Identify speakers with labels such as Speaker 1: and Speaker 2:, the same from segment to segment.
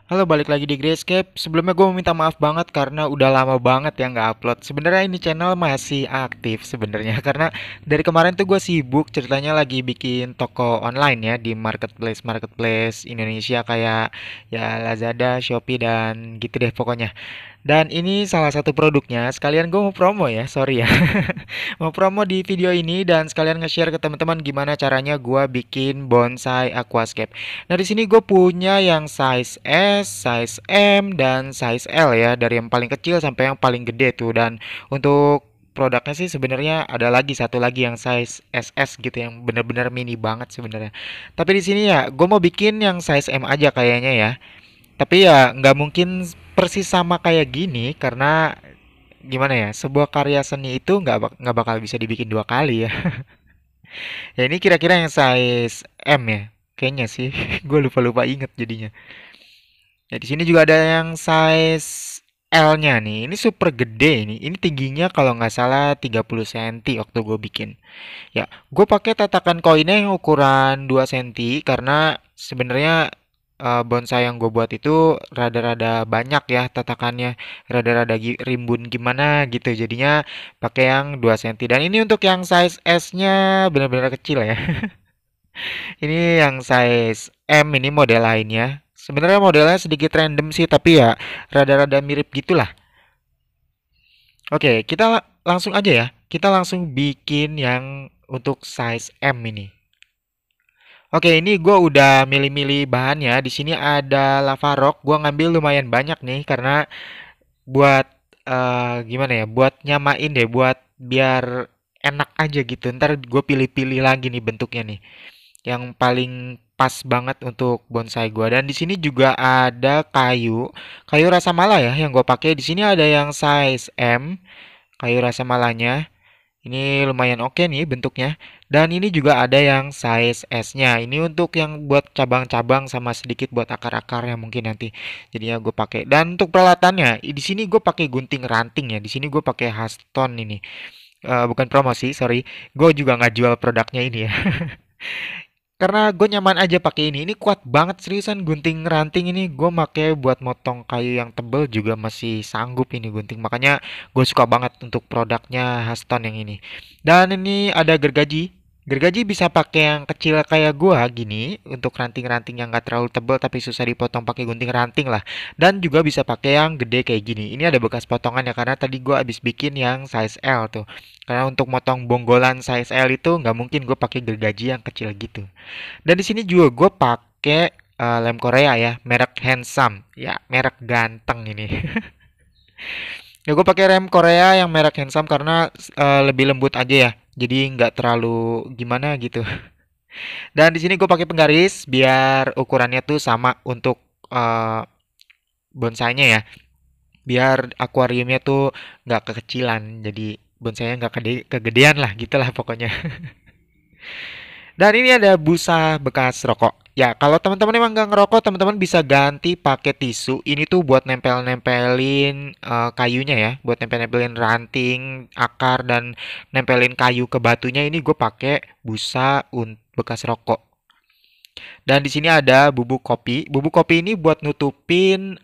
Speaker 1: Halo, balik lagi di Grayscape. Sebelumnya gue mau minta maaf banget karena udah lama banget ya nggak upload. Sebenarnya ini channel masih aktif sebenarnya karena dari kemarin tuh gue sibuk ceritanya lagi bikin toko online ya di marketplace Indonesia kayak ya Lazada, Shopee dan gitu deh pokoknya. Dan ini salah satu produknya. Sekalian gue mau promo ya, sorry ya. Mau promo di video ini dan sekalian nge-share ke teman-teman gimana caranya gue bikin bonsai aquascape. Nah, di sini gue punya yang size S, size M, dan size L ya, dari yang paling kecil sampai yang paling gede tuh. Dan untuk produknya sih sebenarnya ada lagi satu lagi yang size SS gitu yang bener-bener mini banget sebenarnya. Tapi di sini ya, gue mau bikin yang size M aja kayaknya ya. Tapi ya nggak mungkin persis sama kayak gini karena gimana ya, sebuah karya seni itu nggak bakal bisa dibikin dua kali ya. Ya ini kira-kira yang size M ya, kayaknya sih. Gue lupa-lupa inget jadinya. Ya di sini juga ada yang size L-nya nih. Ini super gede ini. Ini tingginya kalau nggak salah 30 cm waktu gue bikin. Ya, gue pakai tatakan koinnya yang ukuran 2 cm karena sebenarnya bonsai yang gue buat itu rada-rada banyak ya tatakannya, rada-rada rimbun gimana gitu. Jadinya pakai yang 2 cm. Dan ini untuk yang size S-nya benar-benar kecil ya. Ini yang size M ini model lainnya. Sebenarnya modelnya sedikit random sih, tapi ya rada-rada mirip gitulah. Oke, kita langsung aja ya. Kita langsung bikin yang untuk size M ini. Oke, ini gue udah milih-milih bahannya. Di sini ada lava rock. Gue ngambil lumayan banyak nih karena buat gimana ya? Buat nyamain deh, buat biar enak aja gitu. Ntar gue pilih-pilih lagi nih bentuknya nih yang paling pas banget untuk bonsai gua. Dan di sini juga ada kayu rasa mala ya yang gua pakai. Di sini ada yang size M, kayu rasa malanya. Ini lumayan oke nih bentuknya. Dan ini juga ada yang size S-nya. Ini untuk yang buat cabang-cabang sama sedikit buat akar-akar yang mungkin nanti. Jadinya gue pakai. Dan untuk peralatannya, di sini gue pakai gunting ranting ya. Di sini gue pakai Haston ini. Bukan promosi, sorry. Gue juga nggak jual produknya ini ya. Karena gue nyaman aja pakai ini. Ini kuat banget seriusan gunting ranting ini gue make buat motong kayu yang tebel juga masih sanggup ini gunting. Makanya gue suka banget untuk produknya Haston yang ini. Dan ini ada gergaji. Gergaji bisa pakai yang kecil kayak gua gini untuk ranting-ranting yang gak terlalu tebel tapi susah dipotong pakai gunting ranting lah. Dan juga bisa pakai yang gede kayak gini. Ini ada bekas potongan ya karena tadi gua habis bikin yang size L tuh. Karena untuk motong bonggolan size L itu nggak mungkin gue pakai gergaji yang kecil gitu. Dan di sini juga gue pakai lem Korea ya, merek Handsome. Ya, merek ganteng ini. Ya gue pakai rem Korea yang merek Handsome karena lebih lembut aja ya. Jadi nggak terlalu gimana gitu. Dan di sini gue pakai penggaris biar ukurannya tuh sama untuk eh, bonsainya ya. Biar akuariumnya tuh nggak kekecilan. Jadi bonsainya nggak kegedean lah gitulah pokoknya. Dan ini ada busa bekas rokok. Ya, kalau teman-teman emang nggak ngerokok, teman-teman bisa ganti pakai tisu. Ini tuh buat nempel-nempelin kayunya ya, buat nempel-nempelin ranting, akar dan nempelin kayu ke batunya. Ini gue pakai busa bekas rokok. Dan di sini ada bubuk kopi. Bubuk kopi ini buat nutupin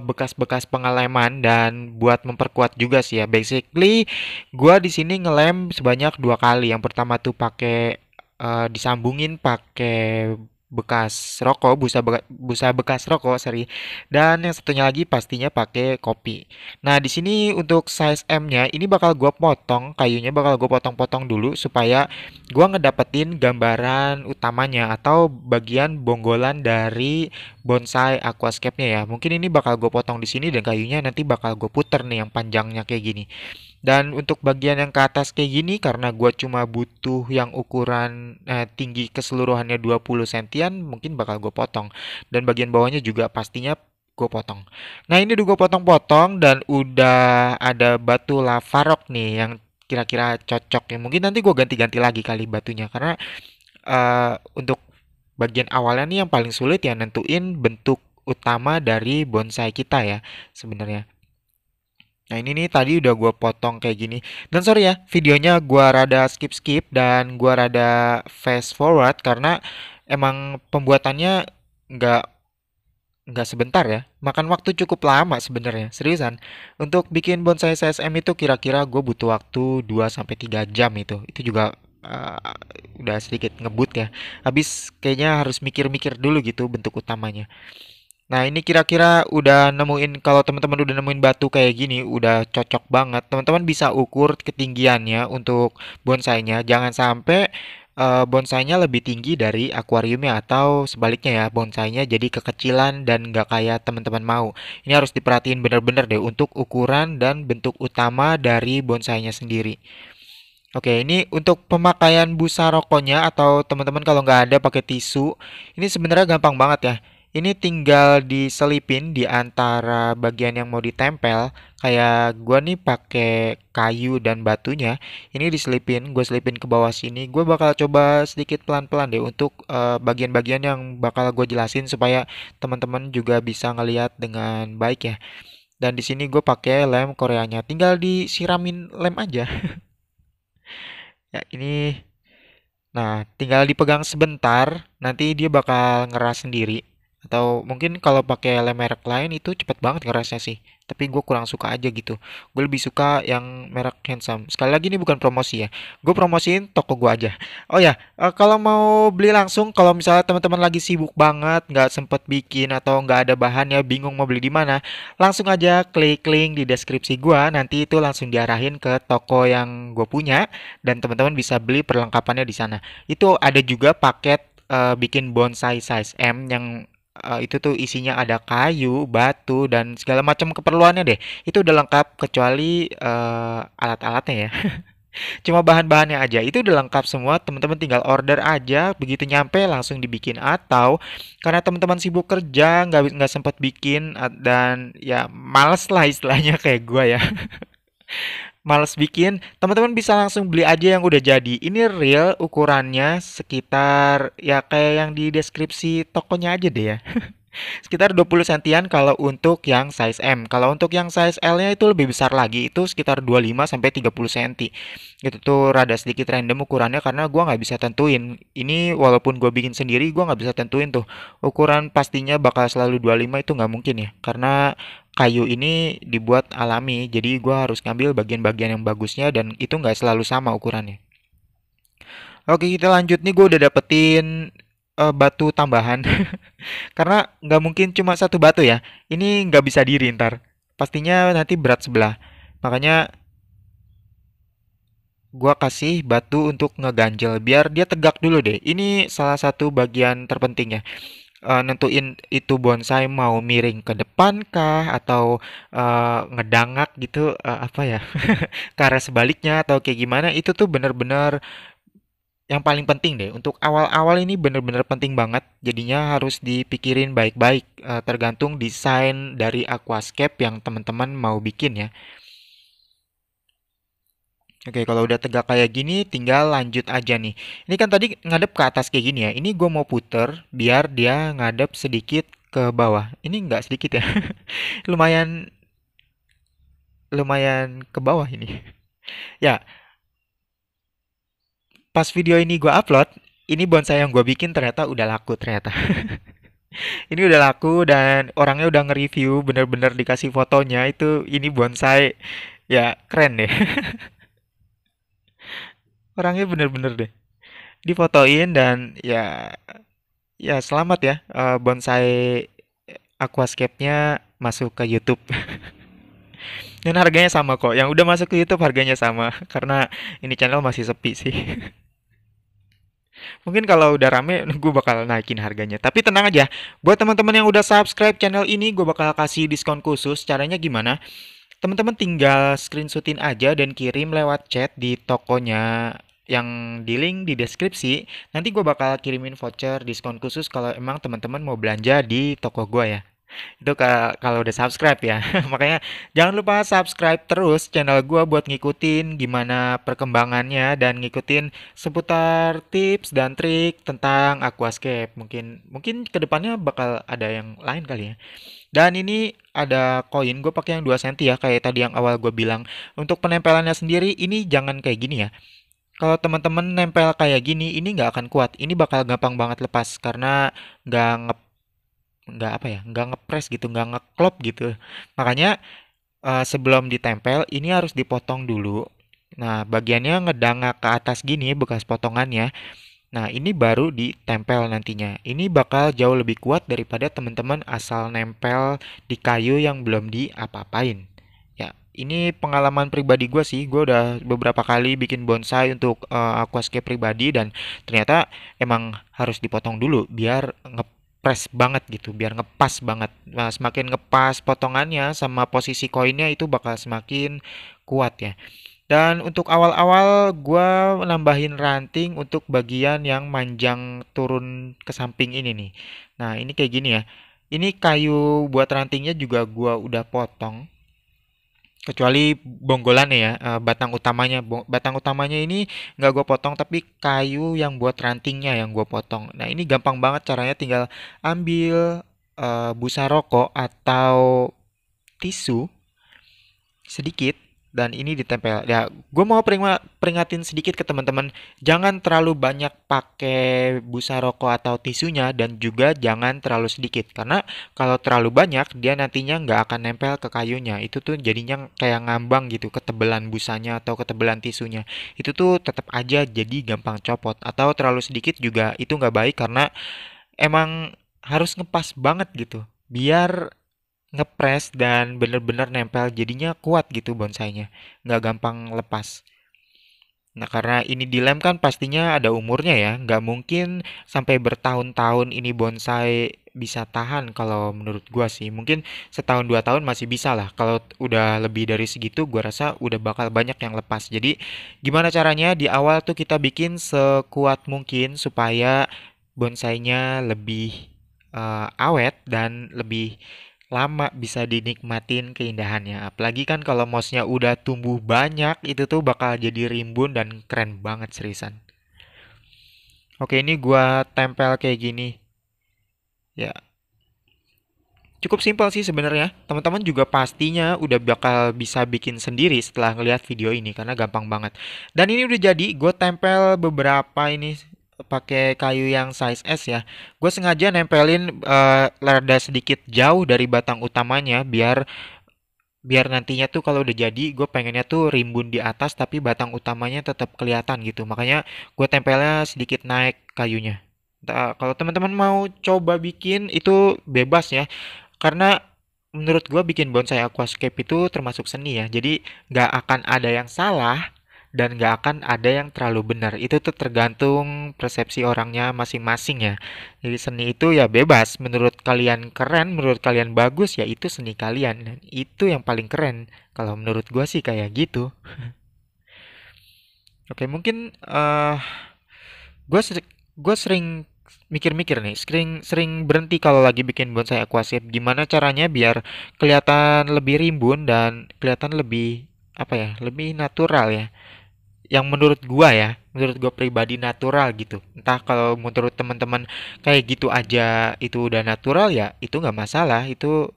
Speaker 1: bekas-bekas pengeleman dan buat memperkuat juga sih ya. Basically, gua di sini ngelem sebanyak dua kali. Yang pertama tuh pakai disambungin pakai bekas rokok, busa bekas rokok, sorry. Dan yang satunya lagi pastinya pakai kopi. Nah, di sini untuk size M-nya ini bakal gua potong, kayunya bakal gue potong-potong dulu supaya gua ngedapetin gambaran utamanya atau bagian bonggolan dari bonsai aquascape-nya ya. Mungkin ini bakal gue potong di sini dan kayunya nanti bakal gue puter nih yang panjangnya kayak gini. Dan untuk bagian yang ke atas kayak gini karena gua cuma butuh yang ukuran tinggi keseluruhannya 20 sentian mungkin bakal gue potong. Dan bagian bawahnya juga pastinya gue potong. Nah ini udah gue potong-potong dan udah ada batu lava rock nih yang kira-kira cocok ya. Mungkin nanti gue ganti-ganti lagi kali batunya karena untuk bagian awalnya nih yang paling sulit ya nentuin bentuk utama dari bonsai kita ya sebenarnya. Nah ini nih tadi udah gue potong kayak gini. Dan sorry ya, videonya gue rada skip-skip dan gue rada fast forward karena emang pembuatannya nggak nggak sebentar ya, makan waktu cukup lama sebenarnya, seriusan. Untuk bikin bonsai CSM itu kira-kira gue butuh waktu 2 sampai 3 jam itu. Itu juga udah sedikit ngebut ya. Habis kayaknya harus mikir-mikir dulu gitu bentuk utamanya. Nah, ini kira-kira udah nemuin kalau teman-teman udah nemuin batu kayak gini, udah cocok banget. Teman-teman bisa ukur ketinggiannya untuk bonsainya. Jangan sampai bonsainya lebih tinggi dari akuariumnya atau sebaliknya ya, bonsainya jadi kekecilan dan nggak kayak teman-teman mau. Ini harus diperhatiin benar-benar deh untuk ukuran dan bentuk utama dari bonsainya sendiri. Oke, ini untuk pemakaian busa rokoknya atau teman-teman kalau nggak ada pakai tisu, ini sebenarnya gampang banget ya. Ini tinggal diselipin di antara bagian yang mau ditempel. Kayak gua nih pakai kayu dan batunya. Ini diselipin, gue selipin ke bawah sini. Gue bakal coba sedikit pelan-pelan deh untuk bagian-bagian yang bakal gue jelasin supaya teman-teman juga bisa ngelihat dengan baik ya. Dan di sini gue pakai lem Koreanya. Tinggal disiramin lem aja. Ya, ini. Nah, tinggal dipegang sebentar, nanti dia bakal ngeras sendiri. Atau mungkin kalau pakai lem merek lain itu cepet banget ngerasnya sih. Tapi gue kurang suka aja gitu. Gue lebih suka yang merek Handsome. Sekali lagi ini bukan promosi ya. Gue promosiin toko gue aja. Oh ya, kalau mau beli langsung, kalau misalnya teman-teman lagi sibuk banget, nggak sempet bikin atau nggak ada bahannya, bingung mau beli di mana, langsung aja klik link di deskripsi gue. Nanti itu langsung diarahin ke toko yang gue punya dan teman-teman bisa beli perlengkapannya di sana. Itu ada juga paket bikin bonsai size M yang itu tuh isinya ada kayu, batu, dan segala macam keperluannya deh. Itu udah lengkap kecuali alat-alatnya ya. Cuma bahan-bahannya aja. Itu udah lengkap semua. Teman-teman tinggal order aja. Begitu nyampe langsung dibikin. Atau karena teman-teman sibuk kerja, nggak sempat bikin dan ya males lah istilahnya kayak gua ya. Males bikin, teman-teman bisa langsung beli aja yang udah jadi. Ini real ukurannya sekitar ya kayak yang di deskripsi tokonya aja deh ya. Sekitar 20 sentian kalau untuk yang size M. Kalau untuk yang size L-nya itu lebih besar lagi, itu sekitar 25 sampai 30 cm. Itu tuh rada sedikit random ukurannya karena gua nggak bisa tentuin. Ini walaupun gua bikin sendiri, gua nggak bisa tentuin tuh. Ukuran pastinya bakal selalu 25 itu nggak mungkin ya. Karena kayu ini dibuat alami, jadi gua harus ngambil bagian-bagian yang bagusnya dan itu nggak selalu sama ukurannya. Oke, kita lanjut nih. Gue udah dapetin batu tambahan. Karena nggak mungkin cuma satu batu ya. Ini nggak bisa diri ntar. Pastinya nanti berat sebelah. Makanya gua kasih batu untuk ngeganjel biar dia tegak dulu deh. Ini salah satu bagian terpenting ya. Nentuin itu bonsai mau miring ke depan kah atau ngedangak gitu apa ya? Ke arah sebaliknya atau kayak gimana itu tuh bener-bener yang paling penting deh untuk awal-awal ini bener-bener penting banget jadinya harus dipikirin baik-baik tergantung desain dari aquascape yang teman-teman mau bikin ya. Oke, kalau udah tegak kayak gini tinggal lanjut aja nih. Ini kan tadi ngadep ke atas kayak gini ya. Ini gue mau puter biar dia ngadep sedikit ke bawah. Ini nggak sedikit ya. Lumayan lumayan ke bawah ini. Ya, pas video ini gue upload, ini bonsai yang gue bikin ternyata udah laku ternyata. Ini udah laku dan orangnya udah nge-review, bener-bener dikasih fotonya itu ini bonsai ya keren deh. Orangnya bener-bener deh. Difotoin dan ya ya selamat ya bonsai aquascape-nya masuk ke YouTube. Dan harganya sama kok. Yang udah masuk ke YouTube harganya sama karena ini channel masih sepi sih. Mungkin kalau udah rame gue bakal naikin harganya. Tapi tenang aja, buat teman-teman yang udah subscribe channel ini gue bakal kasih diskon khusus. Caranya gimana? Teman-teman tinggal screenshotin aja dan kirim lewat chat di tokonya yang di link di deskripsi. Nanti gue bakal kirimin voucher diskon khusus kalau emang teman-teman mau belanja di toko gue ya. Itu kalau udah subscribe ya. Makanya jangan lupa subscribe terus channel gua buat ngikutin gimana perkembangannya dan ngikutin seputar tips dan trik tentang aquascape. Mungkin mungkin kedepannya bakal ada yang lain kali ya. Dan ini ada koin, gue pakai yang 2 senti ya, kayak tadi yang awal gue bilang. Untuk penempelannya sendiri, ini jangan kayak gini ya. Kalau teman-teman nempel kayak gini, ini nggak akan kuat. Ini bakal gampang banget lepas karena nggak nggak apa ya, nggak ngepres gitu, nggak ngeklop gitu. Makanya sebelum ditempel ini harus dipotong dulu. Nah, bagiannya ngedangak ke atas gini bekas potongannya. Nah, ini baru ditempel nantinya. Ini bakal jauh lebih kuat daripada teman-teman asal nempel di kayu yang belum diapa-apain. Ya, ini pengalaman pribadi gue sih. Gue udah beberapa kali bikin bonsai untuk aquascape pribadi dan ternyata emang harus dipotong dulu biar ngepres banget gitu, biar ngepas banget. Nah, semakin ngepas potongannya sama posisi koinnya itu bakal semakin kuat ya. Dan untuk awal-awal gua nambahin ranting untuk bagian yang manjang turun ke samping ini nih. Nah, ini kayak gini ya. Ini kayu buat rantingnya juga gua udah potong. Kecuali bonggolannya ya, batang utamanya. Batang utamanya ini nggak gue potong, tapi kayu yang buat rantingnya yang gue potong. Nah, ini gampang banget caranya, tinggal ambil busa rokok atau tisu sedikit dan ini ditempel. Ya, gue mau peringatin sedikit ke teman-teman, jangan terlalu banyak pakai busa rokok atau tisunya dan juga jangan terlalu sedikit karena kalau terlalu banyak dia nantinya nggak akan nempel ke kayunya. Itu tuh jadinya kayak ngambang gitu ketebalan busanya atau ketebalan tisunya. Itu tuh tetap aja jadi gampang copot atau terlalu sedikit juga itu nggak baik karena emang harus ngepas banget gitu biar ngepres dan bener-bener nempel jadinya kuat gitu bonsainya nggak gampang lepas. Nah, karena ini dilem kan pastinya ada umurnya ya, nggak mungkin sampai bertahun-tahun ini bonsai bisa tahan kalau menurut gua sih. Mungkin setahun 2 tahun masih bisa lah. Kalau udah lebih dari segitu gua rasa udah bakal banyak yang lepas. Jadi gimana caranya di awal tuh kita bikin sekuat mungkin supaya bonsainya lebih awet dan lebih lama bisa dinikmatin keindahannya. Apalagi kan kalau mossnya udah tumbuh banyak, itu tuh bakal jadi rimbun dan keren banget seriusan. Oke, ini gua tempel kayak gini. Ya, cukup simpel sih sebenarnya. Teman-teman juga pastinya udah bakal bisa bikin sendiri setelah ngeliat video ini karena gampang banget. Dan ini udah jadi, gue tempel beberapa ini pakai kayu yang size S ya. Gue sengaja nempelin rada sedikit jauh dari batang utamanya biar biar nantinya tuh kalau udah jadi gue pengennya tuh rimbun di atas tapi batang utamanya tetap kelihatan gitu, makanya gue tempelnya sedikit naik kayunya. Nah, kalau teman-teman mau coba bikin itu bebas ya, karena menurut gue bikin bonsai aquascape itu termasuk seni ya, jadi nggak akan ada yang salah dan nggak akan ada yang terlalu benar. Itu tuh tergantung persepsi orangnya masing-masing ya. Jadi seni itu ya bebas. Menurut kalian keren, menurut kalian bagus, ya itu seni kalian. Dan itu yang paling keren. Kalau menurut gua sih kayak gitu. Oke, mungkin gua seri- gua sering mikir-mikir nih, sering sering berhenti kalau lagi bikin bonsai aquascape. Gimana caranya biar kelihatan lebih rimbun dan kelihatan lebih apa ya, lebih natural ya, yang menurut gua ya, menurut gua pribadi natural gitu. Entah kalau menurut teman-teman kayak gitu aja itu udah natural ya, itu nggak masalah. Itu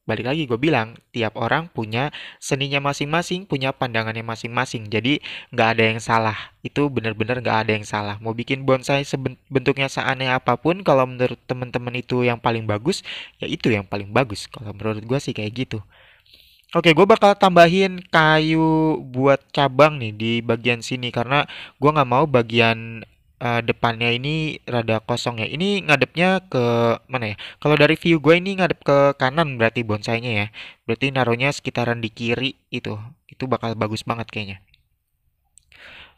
Speaker 1: balik lagi gue bilang, tiap orang punya seninya masing-masing, punya pandangannya masing-masing. Jadi nggak ada yang salah. Itu benar-benar nggak ada yang salah. Mau bikin bonsai bentuknya seaneh apapun, kalau menurut teman-teman itu yang paling bagus, ya itu yang paling bagus. Kalau menurut gua sih kayak gitu. Oke, gue bakal tambahin kayu buat cabang nih di bagian sini karena gue nggak mau bagian depannya ini rada kosong ya. Ini ngadepnya ke mana ya? Kalau dari view gue ini ngadep ke kanan berarti bonsainya ya. Berarti naruhnya sekitaran di kiri itu. Itu bakal bagus banget kayaknya.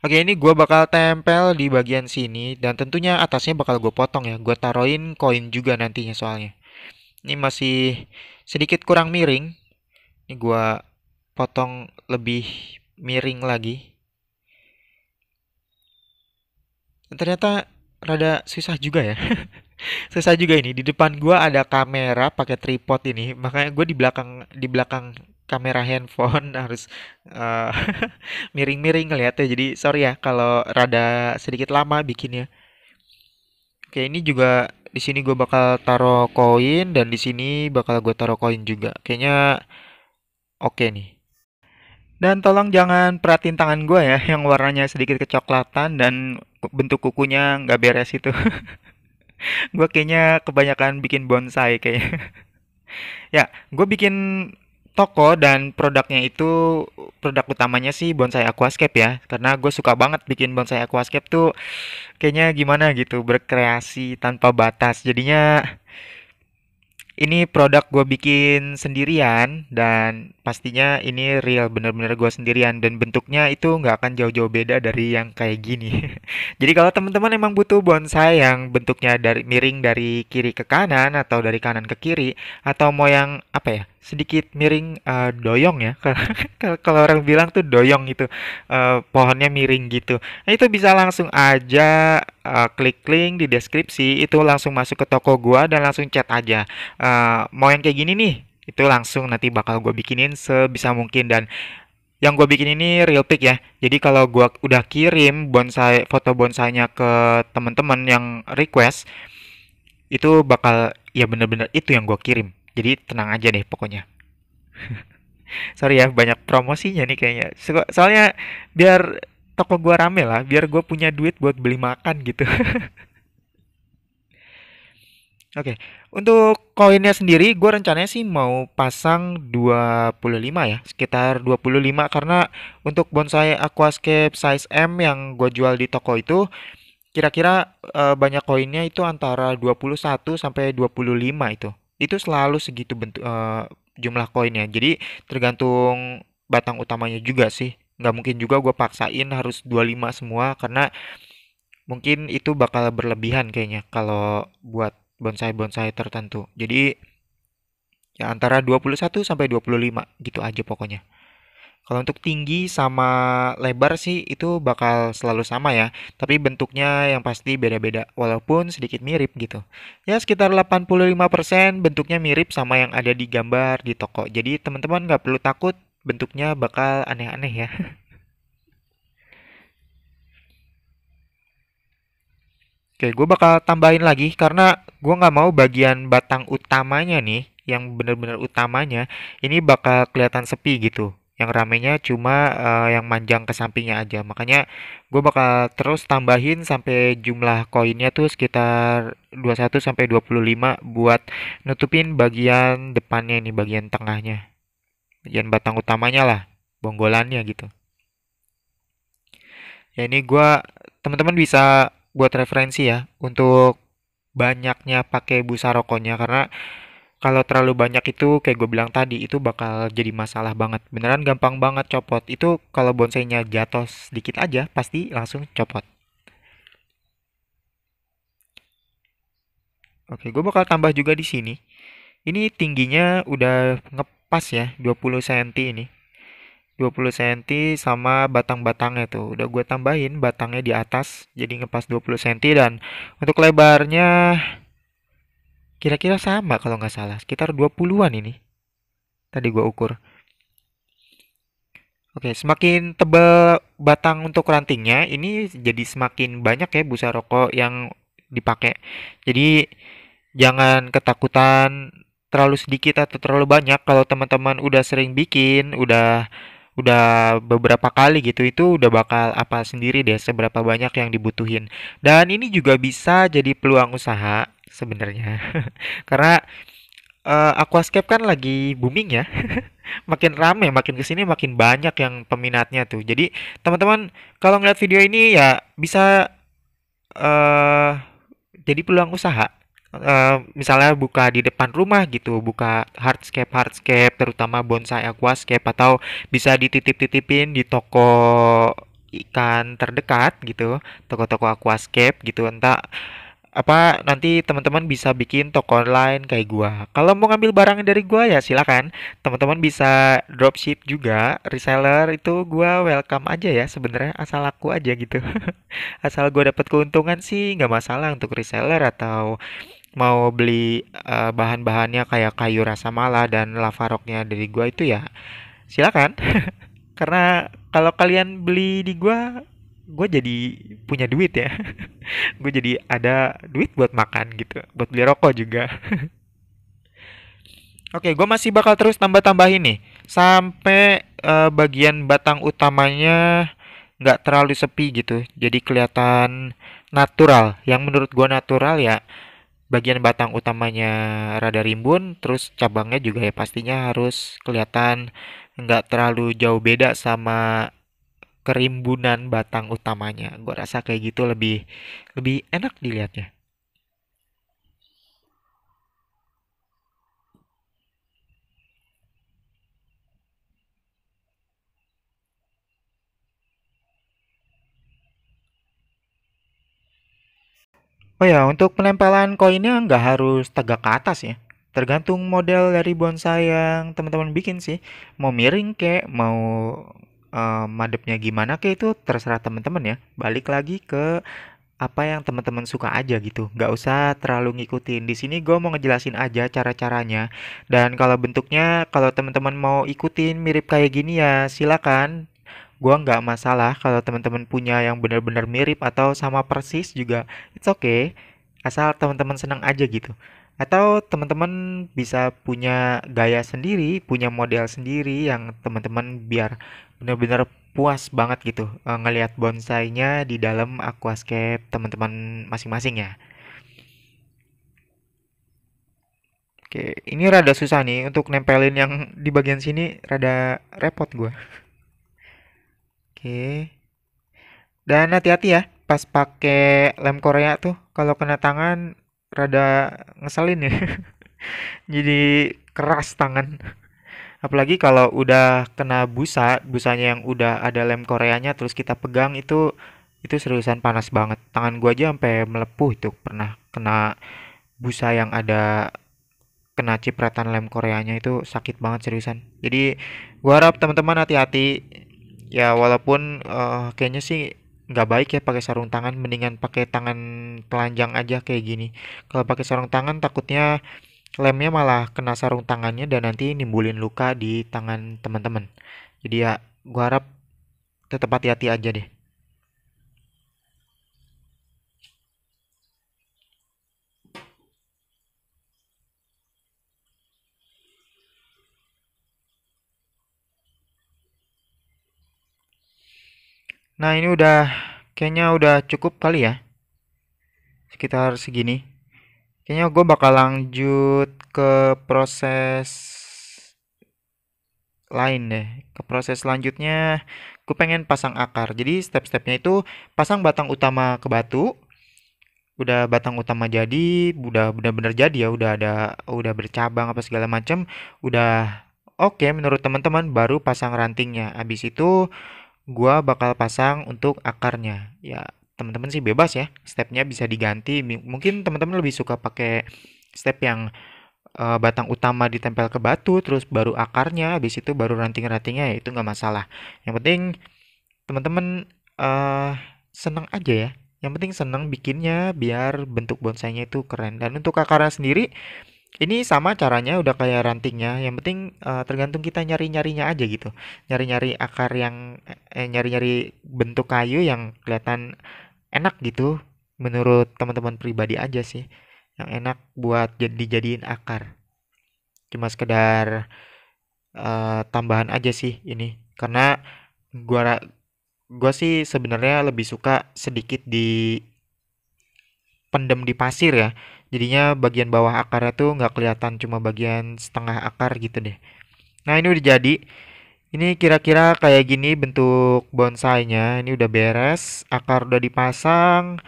Speaker 1: Oke, ini gue bakal tempel di bagian sini dan tentunya atasnya bakal gue potong ya. Gue taruhin koin juga nantinya soalnya. Ini masih sedikit kurang miring. Ini gua potong lebih miring lagi. Ternyata rada susah juga ya. Susah juga ini. Di depan gua ada kamera pakai tripod ini, makanya gue di belakang kamera handphone harus eh, miring-miring ngeliatnya. Jadi sorry ya kalau rada sedikit lama bikinnya. Oke, ini juga di sini gue bakal taruh koin dan di sini bakal gue taruh koin juga. Kayaknya oke nih. Dan tolong jangan perhatiin tangan gue ya, yang warnanya sedikit kecoklatan dan bentuk kukunya nggak beres itu. Gue kayaknya kebanyakan bikin bonsai kayaknya. Ya, gue bikin toko dan produknya itu produk utamanya sih bonsai aquascape ya. Karena gue suka banget bikin bonsai aquascape tuh kayaknya gimana gitu, berkreasi tanpa batas. Jadinya ini produk gue bikin sendirian dan pastinya ini real bener-bener gue sendirian dan bentuknya itu nggak akan jauh-jauh beda dari yang kayak gini. Jadi kalau teman-teman emang butuh bonsai yang bentuknya dari miring dari kiri ke kanan atau dari kanan ke kiri atau mau yang apa ya sedikit miring doyong ya kalau orang bilang tuh doyong itu pohonnya miring gitu. Nah, itu bisa langsung aja klik link di deskripsi itu langsung masuk ke toko gua dan langsung chat aja. Mau yang kayak gini nih, itu langsung nanti bakal gue bikinin sebisa mungkin dan yang gue bikin ini real pic ya. Jadi kalau gue udah kirim bonsai foto bonsainya ke teman-teman yang request, itu bakal ya bener-bener itu yang gue kirim. Jadi tenang aja deh pokoknya. Sorry ya banyak promosinya nih kayaknya. Soalnya biar toko gue rame lah, biar gue punya duit buat beli makan gitu. Oke, untuk koinnya sendiri gue rencananya sih mau pasang 25 ya, sekitar 25 karena untuk bonsai aquascape size M yang gue jual di toko itu kira-kira banyak koinnya itu antara 21 sampai 25 itu. Itu selalu segitu jumlah koinnya. Jadi tergantung batang utamanya juga sih. Nggak mungkin juga gue paksain harus 25 semua karena mungkin itu bakal berlebihan kayaknya kalau buat bonsai-bonsai tertentu. Jadi ya antara 21 sampai 25 gitu aja pokoknya. Kalau untuk tinggi sama lebar sih itu bakal selalu sama ya, tapi bentuknya yang pasti beda-beda walaupun sedikit mirip gitu. Ya sekitar 85% bentuknya mirip sama yang ada di gambar di toko. Jadi teman-teman nggak perlu takut bentuknya bakal aneh-aneh ya. Oke, gue bakal tambahin lagi karena gue nggak mau bagian batang utamanya nih, yang bener-bener utamanya, ini bakal kelihatan sepi gitu. Yang ramenya cuma yang manjang ke sampingnya aja. Makanya gue bakal terus tambahin sampai jumlah koinnya tuh sekitar 21 sampai 25 buat nutupin bagian depannya ini, bagian tengahnya. Bagian batang utamanya lah, bonggolannya gitu. Ya ini teman-teman bisa buat referensi ya untuk banyaknya pakai busa rokoknya karena kalau terlalu banyak itu kayak gue bilang tadi itu bakal jadi masalah banget. Beneran gampang banget copot. Itu kalau bonsainya jatuh sedikit aja pasti langsung copot. Oke, gue bakal tambah juga di sini. Ini tingginya udah ngepas ya, 20 cm ini. 20 cm sama batang-batangnya tuh. Udah gue tambahin batangnya di atas jadi ngepas 20 cm dan untuk lebarnya kira-kira sama kalau nggak salah, sekitar 20-an ini. Tadi gua ukur. Oke, semakin tebal batang untuk rantingnya, ini jadi semakin banyak ya busa rokok yang dipakai. Jadi jangan ketakutan terlalu sedikit atau terlalu banyak. Kalau teman-teman udah sering bikin, udah beberapa kali gitu, itu udah bakal apa sendiri deh seberapa banyak yang dibutuhin. Dan ini juga bisa jadi peluang usaha sebenarnya. Karena aquascape kan lagi booming ya. Makin rame, makin kesini makin banyak yang peminatnya tuh. Jadi teman-teman kalau ngeliat video ini ya bisa eh jadi peluang usaha. Misalnya buka di depan rumah gitu, buka hardscape hardscape, terutama bonsai aquascape atau bisa dititip-titipin di toko ikan terdekat gitu, toko-toko aquascape gitu. Entah apa nanti teman-teman bisa bikin toko online kayak gua. Kalau mau ngambil barang dari gua ya silakan. Teman-teman bisa dropship juga, reseller itu gua welcome aja ya sebenarnya asal laku aja gitu. Asal gua dapat keuntungan sih nggak masalah untuk reseller atau mau beli bahan-bahannya kayak kayu rasa mala dan lava rocknya dari gua itu ya silakan. Karena kalau kalian beli di gua jadi punya duit ya. Gue jadi ada duit buat makan gitu, buat beli rokok juga. Oke, gue masih bakal terus tambah-tambahin nih sampai bagian batang utamanya nggak terlalu sepi gitu, jadi kelihatan natural. Yang menurut gue natural ya bagian batang utamanya rada rimbun, terus cabangnya juga ya pastinya harus kelihatan nggak terlalu jauh beda sama kerimbunan batang utamanya. Gua rasa kayak gitu lebih lebih enak dilihatnya. Oh ya, untuk penempelan koinnya nggak harus tegak ke atas ya. Tergantung model dari bonsai yang teman-teman bikin sih. Mau miring kek, mau madepnya gimana kek itu terserah teman-teman ya. Balik lagi ke apa yang teman-teman suka aja gitu. Nggak usah terlalu ngikutin. Di sini gue mau ngejelasin aja cara-caranya. Dan kalau bentuknya, kalau teman-teman mau ikutin mirip kayak gini ya silakan. Gua nggak masalah kalau teman-teman punya yang benar-benar mirip atau sama persis juga. It's okay. Asal teman-teman senang aja gitu. Atau teman-teman bisa punya gaya sendiri, punya model sendiri yang teman-teman biar benar-benar puas banget gitu ngelihat bonsainya di dalam aquascape teman-teman masing-masing ya. Oke, ini rada susah nih untuk nempelin yang di bagian sini rada repot gua. Oke. Dan hati-hati ya pas pakai lem Korea tuh kalau kena tangan rada ngeselin ya. Jadi keras tangan. Apalagi kalau udah kena busa, busanya yang udah ada lem Koreanya terus kita pegang itu seriusan panas banget. Tangan gua aja sampai melepuh itu pernah kena busa yang ada kena cipratan lem Koreanya itu sakit banget seriusan. Jadi gua harap teman-teman hati-hati. Ya walaupun kayaknya sih nggak baik ya pakai sarung tangan, mendingan pakai tangan telanjang aja kayak gini. Kalau pakai sarung tangan takutnya lemnya malah kena sarung tangannya dan nanti nimbulin luka di tangan teman-teman. Jadi ya gua harap tetap hati-hati aja deh. Nah ini udah kayaknya udah cukup kali ya, sekitar segini. Kayaknya gue bakal lanjut ke proses lain deh. Ke proses selanjutnya, gue pengen pasang akar. Jadi step-stepnya itu pasang batang utama ke batu. Udah batang utama jadi, udah benar-benar jadi ya, udah bercabang apa segala macam, udah oke menurut teman-teman, baru pasang rantingnya. Habis itu gua bakal pasang untuk akarnya. Ya, teman-teman sih bebas ya. Stepnya bisa diganti. Mungkin teman-teman lebih suka pakai step yang batang utama ditempel ke batu, terus baru akarnya, habis itu baru ranting-rantingnya, ya itu nggak masalah. Yang penting teman-teman eh seneng aja ya. Yang penting seneng bikinnya biar bentuk bonsainya itu keren. Dan untuk akarnya sendiri, ini sama caranya udah kayak rantingnya. Yang penting tergantung kita nyari-nyarinya aja gitu. Nyari-nyari akar yang nyari-nyari bentuk kayu yang kelihatan enak gitu. Menurut teman-teman pribadi aja sih. Yang enak buat dijadiin akar. Cuma sekedar tambahan aja sih ini. Karena gua gua sih sebenarnya lebih suka sedikit dipendem di pasir ya. Jadinya bagian bawah akarnya tuh nggak kelihatan, cuma bagian setengah akar gitu deh. Nah ini udah jadi. Ini kira-kira kayak gini bentuk bonsainya. Ini udah beres, akar udah dipasang,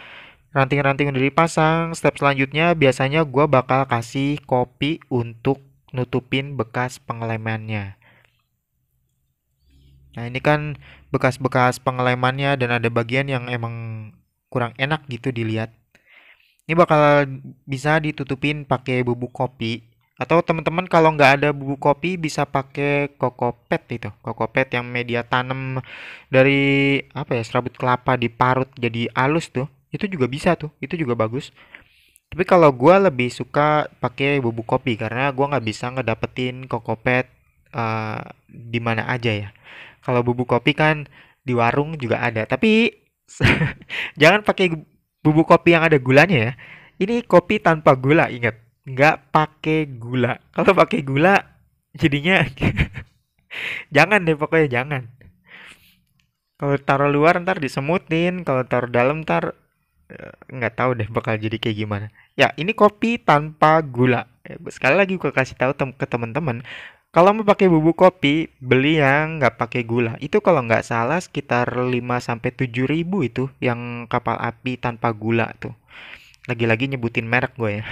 Speaker 1: ranting-ranting udah dipasang. Step selanjutnya biasanya gua bakal kasih kopi untuk nutupin bekas pengelemannya. Nah ini kan bekas-bekas pengelemannya dan ada bagian yang emang kurang enak gitu dilihat. Ini bakal bisa ditutupin pakai bubuk kopi. Atau teman-teman kalau nggak ada bubuk kopi bisa pakai kokopet itu. Kokopet yang media tanam dari apa ya, serabut kelapa diparut jadi halus tuh. Itu juga bisa tuh. Itu juga bagus. Tapi kalau gua lebih suka pakai bubuk kopi karena gua nggak bisa ngedapetin kokopet di mana aja ya. Kalau bubuk kopi kan di warung juga ada. Tapi jangan pakai bubuk kopi yang ada gulanya ya. Ini kopi tanpa gula, ingat. Nggak pakai gula. Kalau pakai gula, jadinya jangan deh, pokoknya jangan. Kalau taruh luar ntar disemutin, kalau taruh dalam ntar Nggak tahu deh bakal jadi kayak gimana. Ya, ini kopi tanpa gula. Sekali lagi gue kasih tahu ke teman-teman, kalau mau pakai bubuk kopi, beli yang nggak pakai gula. Itu kalau nggak salah sekitar 5 sampai 7 ribu itu yang kapal api tanpa gula tuh. Lagi-lagi nyebutin merek gue ya.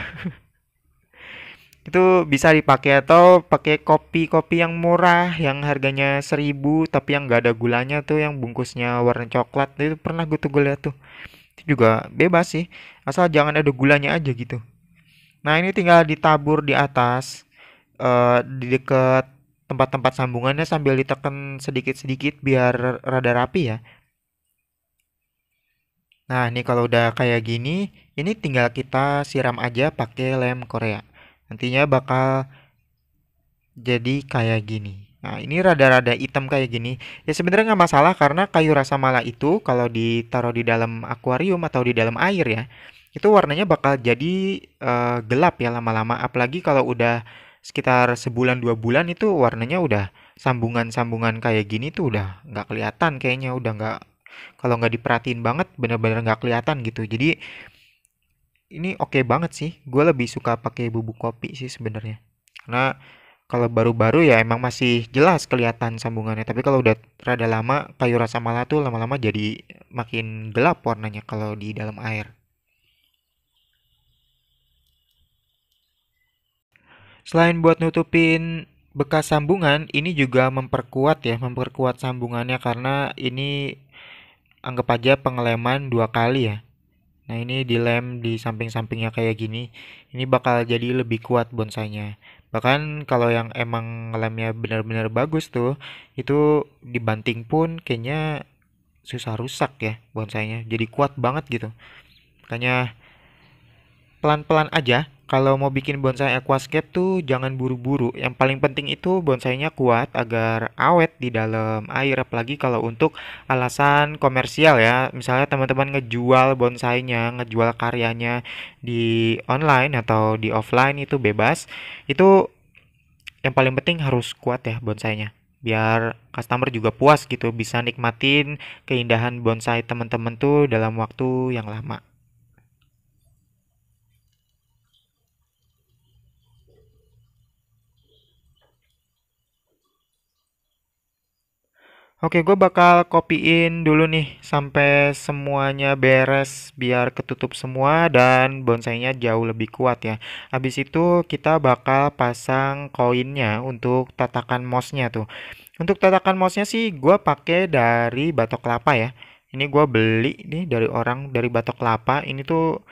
Speaker 1: Itu bisa dipakai atau pakai kopi-kopi yang murah yang harganya 1.000 tapi yang nggak ada gulanya tuh yang bungkusnya warna coklat itu pernah gue lihat tuh. Itu juga bebas sih, asal jangan ada gulanya aja gitu. Nah, ini tinggal ditabur di atas, di dekat tempat-tempat sambungannya sambil ditekan sedikit-sedikit biar rada rapi ya. Nah, ini kalau udah kayak gini, ini tinggal kita siram aja pakai lem Korea. Nantinya bakal jadi kayak gini. Nah, ini rada-rada hitam kayak gini. Ya sebenarnya nggak masalah karena kayu rasa mala itu kalau ditaruh di dalam akuarium atau di dalam air ya, itu warnanya bakal jadi gelap ya lama-lama. Apalagi kalau udah sekitar sebulan 2 bulan itu warnanya udah sambungan-sambungan kayak gini tuh udah nggak kelihatan kayaknya udah nggak kalau nggak diperhatiin banget bener-bener nggak kelihatan gitu. Jadi ini oke banget sih. Gue lebih suka pakai bubuk kopi sih sebenarnya. Karena kalau baru-baru ya emang masih jelas kelihatan sambungannya. Tapi kalau udah rada lama, kayu rasa mala tuh lama-lama jadi makin gelap warnanya kalau di dalam air. Selain buat nutupin bekas sambungan, ini juga memperkuat ya, memperkuat sambungannya karena ini anggap aja pengeleman 2 kali ya. Nah, ini dilem di samping-sampingnya kayak gini, ini bakal jadi lebih kuat bonsainya. Bahkan kalau yang emang lemnya benar-benar bagus tuh, itu dibanting pun kayaknya susah rusak ya bonsainya. Jadi kuat banget gitu. Makanya pelan-pelan aja. Kalau mau bikin bonsai aquascape tuh jangan buru-buru. Yang paling penting itu bonsainya kuat agar awet di dalam air. Apalagi kalau untuk alasan komersial ya. Misalnya teman-teman ngejual bonsainya, ngejual karyanya di online atau di offline itu bebas. Itu yang paling penting harus kuat ya bonsainya. Biar customer juga puas gitu bisa nikmatin keindahan bonsai teman-teman tuh dalam waktu yang lama. Oke, gue bakal kopiin dulu nih sampai semuanya beres biar ketutup semua dan bonsainya jauh lebih kuat ya. Habis itu kita bakal pasang koinnya untuk tatakan mossnya tuh. Untuk tatakan mossnya sih gue pakai dari batok kelapa ya. Ini gue beli nih dari orang dari batok kelapa. Ini tuh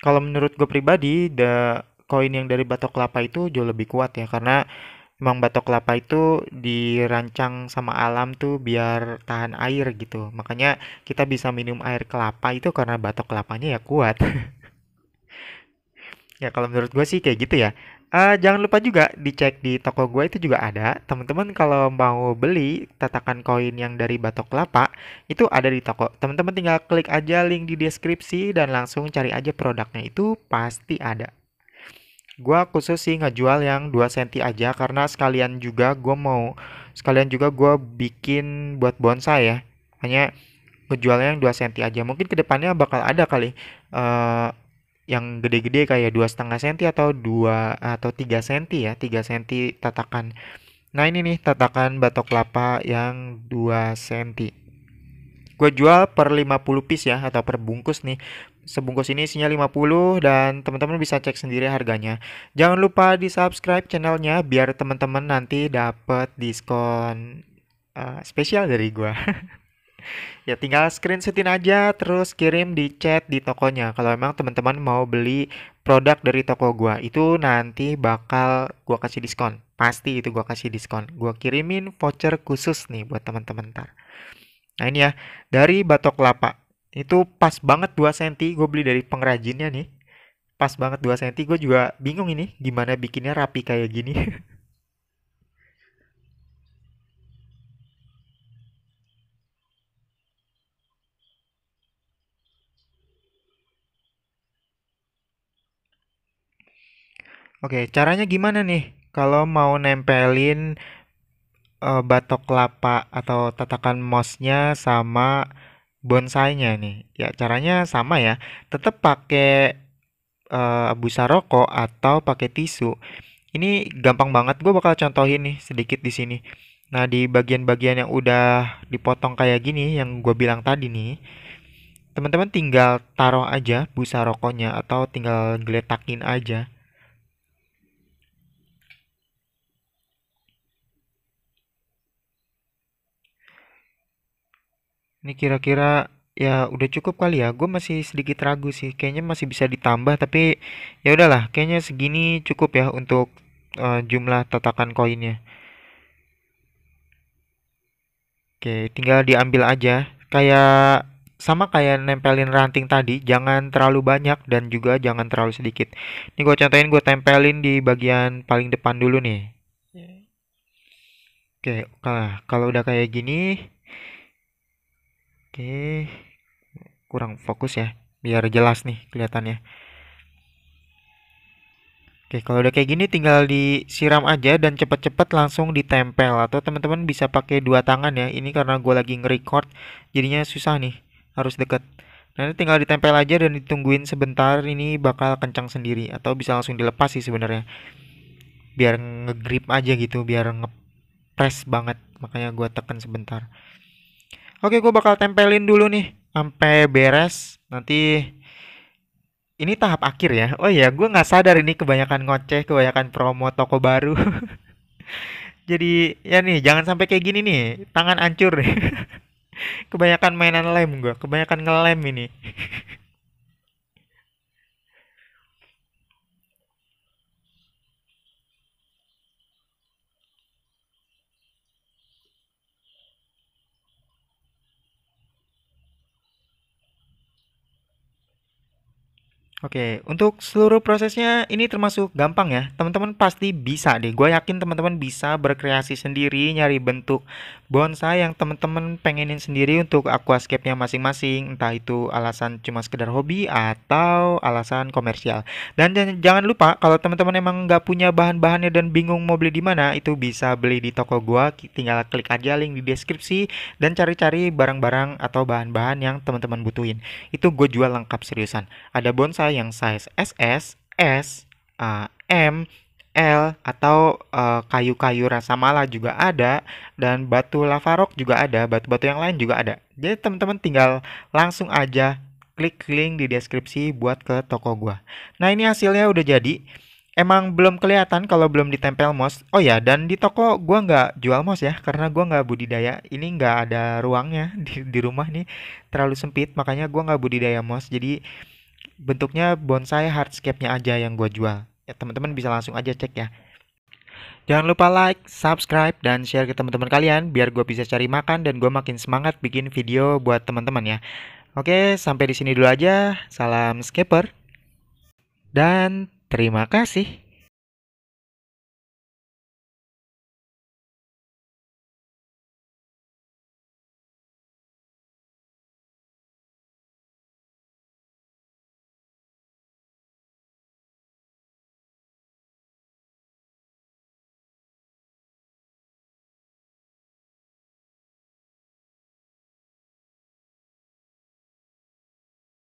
Speaker 1: kalau menurut gue pribadi, koin yang dari batok kelapa itu jauh lebih kuat ya karena emang batok kelapa itu dirancang sama alam tuh biar tahan air gitu. Makanya kita bisa minum air kelapa itu karena batok kelapanya ya kuat. Ya kalau menurut gue sih kayak gitu ya. Jangan lupa juga dicek di toko gue itu juga ada. Teman-teman kalau mau beli tatakan koin yang dari batok kelapa itu ada di toko. Teman-teman tinggal klik aja link di deskripsi dan langsung cari aja produknya itu pasti ada. Gua khusus sih ngejual yang 2 senti aja karena sekalian juga gua bikin buat bonsai ya. Hanya ngejualnya yang 2 senti aja. Mungkin kedepannya bakal ada kali eh yang gede-gede kayak 2,5 senti atau 3 senti ya, 3 senti tatakan. Nah, ini nih tatakan batok kelapa yang 2 senti. Gue jual per 50 piece ya atau per bungkus nih. Sebungkus ini isinya 50 dan teman-teman bisa cek sendiri harganya. Jangan lupa di-subscribe channelnya biar teman-teman nanti dapat diskon spesial dari gua. Ya tinggal screenshotin aja terus kirim di chat di tokonya. Kalau memang teman-teman mau beli produk dari toko gua, itu nanti bakal gua kasih diskon. Pasti itu gua kasih diskon. Gua kirimin voucher khusus nih buat teman-teman ntar. Nah ini ya, dari batok kelapa. Itu pas banget 2 senti, gue beli dari pengrajinnya nih. Pas banget 2 senti, gue juga bingung ini gimana bikinnya rapi kayak gini. Oke, caranya gimana nih? Kalau mau nempelin batok kelapa atau tatakan mossnya sama bonsainya nih. Ya, caranya sama ya. Tetap pakai busa rokok atau pakai tisu. Ini gampang banget, gue bakal contohin nih sedikit di sini. Nah, di bagian-bagian yang udah dipotong kayak gini, yang gue bilang tadi nih, teman-teman tinggal taruh aja busa rokoknya atau tinggal geletakin aja. Ini kira-kira ya udah cukup kali ya. Gue masih sedikit ragu sih. Kayaknya masih bisa ditambah, tapi ya udahlah. Kayaknya segini cukup ya untuk jumlah tatakan koinnya. Oke, tinggal diambil aja. Kayak sama kayak nempelin ranting tadi, jangan terlalu banyak dan juga jangan terlalu sedikit. Ini gue contohin, gue tempelin di bagian paling depan dulu nih. Oke, kalau udah kayak gini, oke, kurang fokus ya, biar jelas nih kelihatannya. Oke, kalau udah kayak gini tinggal disiram aja dan cepet-cepet langsung ditempel atau teman-teman bisa pakai dua tangan ya. Ini karena gue lagi nge-record jadinya susah nih, harus deket. Nanti tinggal ditempel aja dan ditungguin sebentar, ini bakal kencang sendiri atau bisa langsung dilepas sih sebenarnya. Biar ngegrip aja gitu, biar ngepres banget. Makanya gue tekan sebentar. Oke, gue bakal tempelin dulu nih sampai beres. Nanti ini tahap akhir ya. Oh iya, gue nggak sadar ini kebanyakan ngoceh, kebanyakan promo toko baru. Jadi ya nih, jangan sampai kayak gini nih, tangan hancur nih. Kebanyakan mainan lem gue, kebanyakan ngelem ini. Oke, untuk seluruh prosesnya ini termasuk gampang ya. Teman-teman pasti bisa deh. Gue yakin teman-teman bisa berkreasi sendiri, nyari bentuk bonsai yang teman-teman pengenin sendiri untuk aquascape-nya masing-masing. Entah itu alasan cuma sekedar hobi atau alasan komersial. Dan jangan lupa kalau teman-teman emang nggak punya bahan-bahannya dan bingung mau beli di mana, itu bisa beli di toko gua. Tinggal klik aja link di deskripsi dan cari-cari barang-barang atau bahan-bahan yang teman-teman butuhin. Itu gue jual lengkap seriusan. Ada bonsai yang size SS, S, M, L, atau kayu-kayu rasa mala juga ada, dan batu lava rock juga ada, batu-batu yang lain juga ada. Jadi teman-teman tinggal langsung aja klik link di deskripsi buat ke toko gua. Nah, ini hasilnya udah jadi. Emang belum kelihatan kalau belum ditempel mouse. Oh ya, dan di toko gua nggak jual mouse ya, karena gua nggak budidaya. Ini nggak ada ruangnya di rumah nih, terlalu sempit, makanya gua nggak budidaya mouse. Jadi bentuknya bonsai hardscape-nya aja yang gue jual. Ya, teman-teman bisa langsung aja cek ya. Jangan lupa like, subscribe, dan share ke teman-teman kalian biar gue bisa cari makan dan gue makin semangat bikin video buat teman-teman ya. Oke, sampai di sini dulu aja. Salam scaper dan terima kasih.